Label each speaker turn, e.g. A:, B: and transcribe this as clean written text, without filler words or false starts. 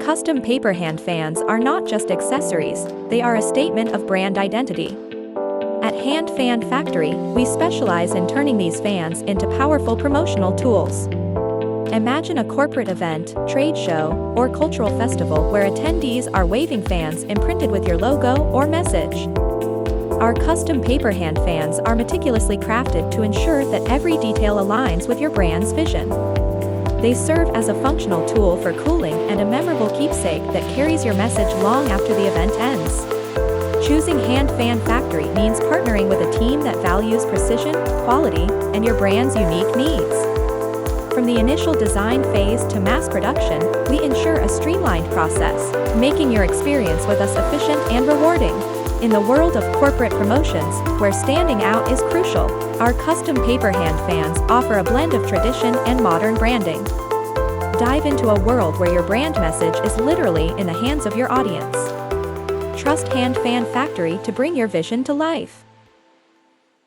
A: custom paper hand fans are not just accessories, they are a statement of brand identity. At Hand Fan Factory, we specialize in turning these fans into powerful promotional tools. Imagine a corporate event, trade show, or cultural festival where attendees are waving fans imprinted with your logo or message. Our custom paper hand fans are meticulously crafted to ensure that every detail aligns with your brand's vision. They serve as a functional tool for cooling and a memorable keepsake that carries your message long after the event ends. Choosing Hand Fan Factory means partnering with a team that values precision, quality, and your brand's unique needs. From the initial design phase to mass production, we ensure a streamlined process, making your experience with us efficient and rewarding. In the world of corporate promotions, where standing out is crucial, our custom paper hand fans offer a blend of tradition and modern branding. Dive into a world where your brand message is literally in the hands of your audience. Trust Hand Fan Factory to bring your vision to life.